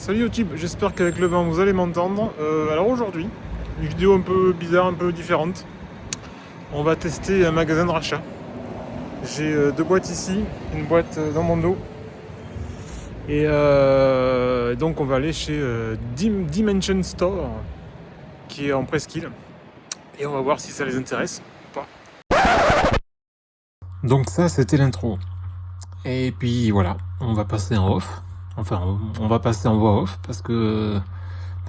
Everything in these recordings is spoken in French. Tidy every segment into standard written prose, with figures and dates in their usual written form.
Salut YouTube, j'espère qu'avec le vent vous allez m'entendre. Alors aujourd'hui, une vidéo un peu bizarre, un peu différente. On va tester un magasin de rachat. J'ai deux boîtes ici, une boîte dans mon dos. Et donc on va aller chez Dimension Store, qui est en presqu'île. Et on va voir si ça les intéresse ou pas. Donc ça c'était l'intro. Et puis voilà, on va passer en off. Enfin, on va passer en voix off parce que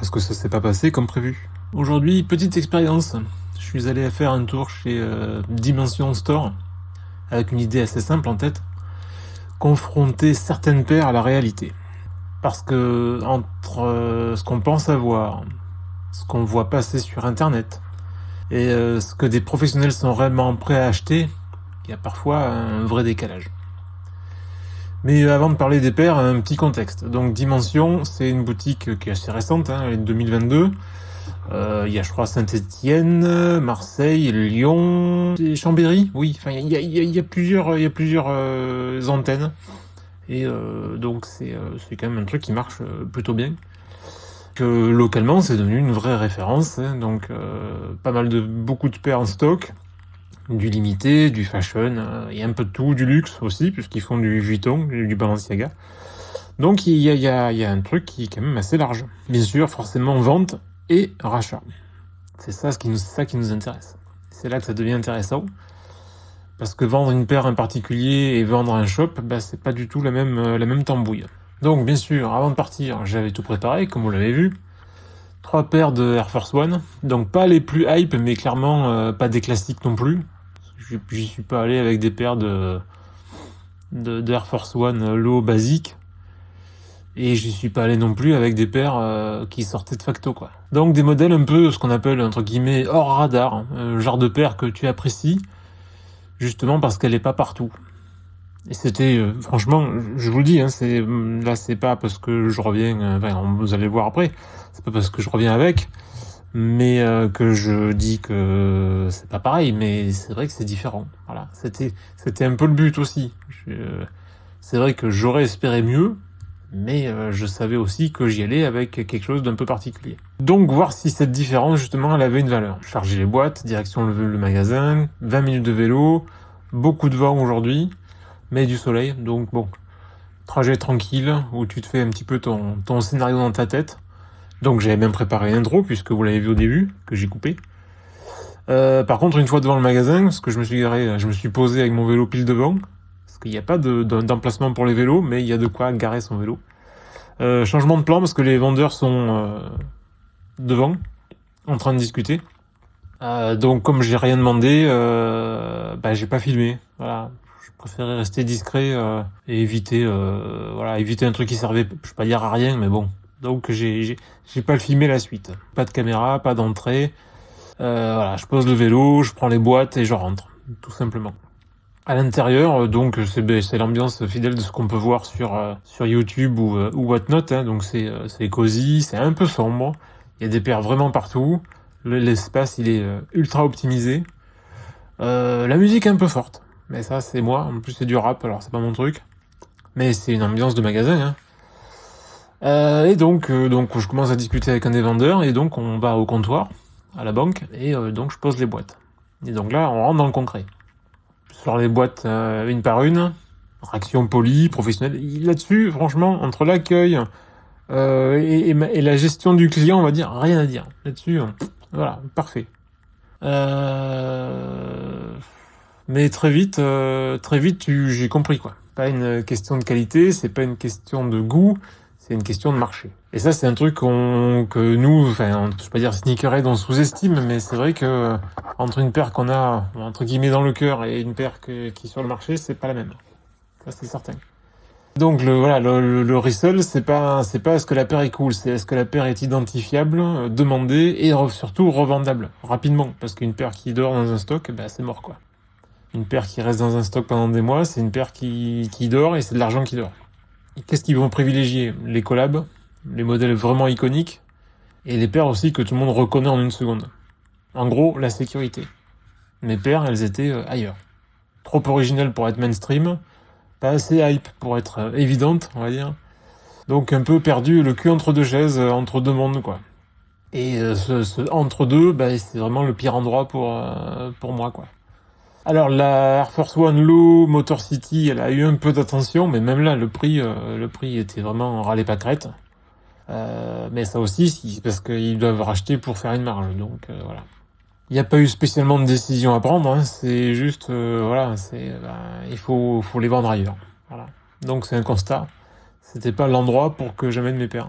ça s'est pas passé comme prévu. Aujourd'hui, petite expérience. Je suis allé faire un tour chez Dimension Store avec une idée assez simple en tête. Confronter certaines paires à la réalité. Parce que entre ce qu'on pense avoir, ce qu'on voit passer sur internet et ce que des professionnels sont vraiment prêts à acheter, il y a parfois un vrai décalage. Mais avant de parler des paires, un petit contexte. Donc Dimension, c'est une boutique qui est assez récente, elle est de 2022. Il y a, je crois, Saint-Étienne, Marseille, Lyon, et Chambéry. Oui, enfin, il y a plusieurs antennes. Et donc c'est quand même un truc qui marche plutôt bien. Que localement, c'est devenu une vraie référence. Donc beaucoup de paires en stock. Du limité, du fashion, il y a un peu de tout, du luxe aussi, puisqu'ils font du Vuitton, du Balenciaga. Donc il y a un truc qui est quand même assez large. Bien sûr, forcément, vente et rachat. C'est ça qui nous intéresse. C'est là que ça devient intéressant. Parce que vendre une paire en particulier et vendre un shop, c'est pas du tout la même tambouille. Donc bien sûr, avant de partir, j'avais tout préparé, comme vous l'avez vu. 3 paires de Air Force One. Donc pas les plus hype, mais clairement pas des classiques non plus. J'y suis pas allé avec des paires de Air Force One low basique. Et j'y suis pas allé non plus avec des paires qui sortaient de facto, quoi. Donc des modèles un peu, ce qu'on appelle, entre guillemets, hors radar. Genre de paire que tu apprécies, justement parce qu'elle est pas partout. Et c'était, franchement, je vous le dis, là c'est pas parce que je reviens, vous allez voir après, c'est pas parce que je reviens avec, mais que je dis que c'est pas pareil, mais c'est vrai que c'est différent. Voilà, c'était un peu le but aussi. C'est vrai que j'aurais espéré mieux, mais je savais aussi que j'y allais avec quelque chose d'un peu particulier. Donc voir si cette différence, justement, elle avait une valeur. Charger les boîtes, direction le magasin, 20 minutes de vélo, beaucoup de vent aujourd'hui, mais du soleil, donc bon, trajet tranquille, où tu te fais un petit peu ton scénario dans ta tête. Donc j'avais même préparé l'intro, puisque vous l'avez vu au début, que j'ai coupé. Par contre, une fois devant le magasin, parce que je me suis garé, je me suis posé avec mon vélo pile devant, parce qu'il n'y a pas d'emplacement pour les vélos, mais il y a de quoi garer son vélo. Changement de plan, parce que les vendeurs sont devant, en train de discuter. Donc comme j'ai rien demandé, j'ai pas filmé. Voilà, je préférais rester discret et éviter un truc qui servait, je vais pas dire à rien, mais bon. Donc j'ai pas filmé la suite. Pas de caméra, pas d'entrée. Voilà, je pose le vélo, je prends les boîtes et je rentre, tout simplement. À l'intérieur, donc c'est l'ambiance fidèle de ce qu'on peut voir sur YouTube ou whatnot. Donc c'est cosy, c'est un peu sombre. Il y a des paires vraiment partout. L'espace il est ultra optimisé. La musique est un peu forte, mais ça c'est moi. En plus c'est du rap, alors c'est pas mon truc. Mais c'est une ambiance de magasin. Et donc je commence à discuter avec un des vendeurs et donc on va au comptoir, à la banque, et donc je pose les boîtes. Et donc là on rentre dans le concret. Sur les boîtes une par une, réaction polie, professionnelle. Là-dessus, franchement, entre l'accueil et la gestion du client, on va dire, rien à dire. Là-dessus, voilà, parfait. Mais très vite, j'ai compris, quoi. Pas une question de qualité, c'est pas une question de goût, c'est une question de marché. Et ça, c'est un truc que nous, je vais pas dire sneakerhead, on sous-estime, mais c'est vrai que entre une paire qu'on a, entre guillemets, dans le cœur et une paire qui est sur le marché, c'est pas la même. Ça, c'est certain. Donc, le resell, c'est pas est-ce que la paire est cool, c'est est-ce que la paire est identifiable, demandée et surtout revendable rapidement. Parce qu'une paire qui dort dans un stock, c'est mort, quoi. Une paire qui reste dans un stock pendant des mois, c'est une paire qui dort et c'est de l'argent qui dort. Qu'est-ce qu'ils vont privilégier? Les collabs, les modèles vraiment iconiques, et les paires aussi que tout le monde reconnaît en une seconde. En gros, la sécurité. Mes paires, elles étaient ailleurs. Trop originales pour être mainstream, pas assez hype pour être évidente, on va dire. Donc un peu perdu, le cul entre deux chaises, entre deux mondes, quoi. Et ce entre-deux, bah, c'est vraiment le pire endroit pour moi, quoi. Alors la Air Force One Low Motor City, elle a eu un peu d'attention, mais même là, le prix était vraiment râlé pas crête. Mais ça aussi, c'est parce qu'ils doivent racheter pour faire une marge, donc voilà. Il n'y a pas eu spécialement de décision à prendre, hein, c'est juste, voilà, il faut les vendre ailleurs. Voilà. Donc c'est un constat. C'était pas l'endroit pour que j'amène mes paires.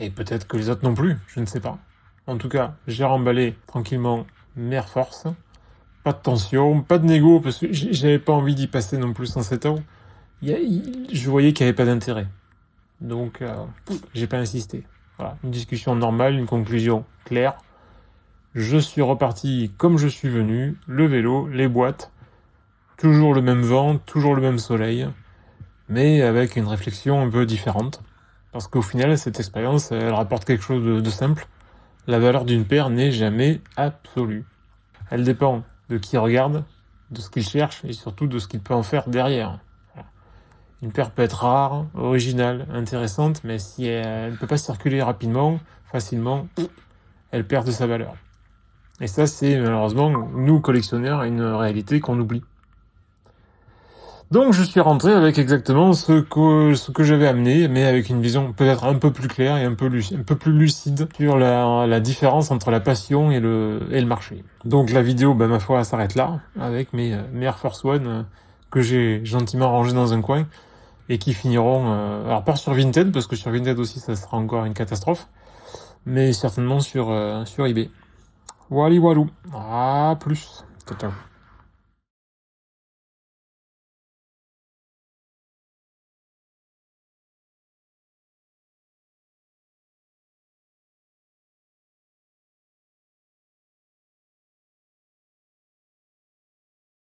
Et peut-être que les autres non plus, je ne sais pas. En tout cas, j'ai remballé tranquillement mes Air Force. Pas de tension, pas de négo, parce que j'avais pas envie d'y passer non plus en 7 ans. Je voyais qu'il n'y avait pas d'intérêt. Donc, j'ai pas insisté. Voilà, une discussion normale, une conclusion claire. Je suis reparti comme je suis venu, le vélo, les boîtes, toujours le même vent, toujours le même soleil, mais avec une réflexion un peu différente. Parce qu'au final, cette expérience, elle rapporte quelque chose de simple. La valeur d'une paire n'est jamais absolue. Elle dépend de qui regarde, de ce qu'il cherche et surtout de ce qu'il peut en faire derrière. Voilà. Une paire peut être rare, originale, intéressante, mais si elle ne peut pas circuler rapidement, facilement, elle perd de sa valeur. Et ça, c'est malheureusement, nous collectionneurs, une réalité qu'on oublie. Donc je suis rentré avec exactement ce que j'avais amené, mais avec une vision peut-être un peu plus claire et un peu plus lucide sur la différence entre la passion et le marché. Donc la vidéo, ma foi, s'arrête là, avec mes Air Force One que j'ai gentiment rangés dans un coin, et qui finiront, alors pas sur Vinted, parce que sur Vinted aussi ça sera encore une catastrophe, mais certainement sur eBay. Walou walou, à plus, ciao ciao.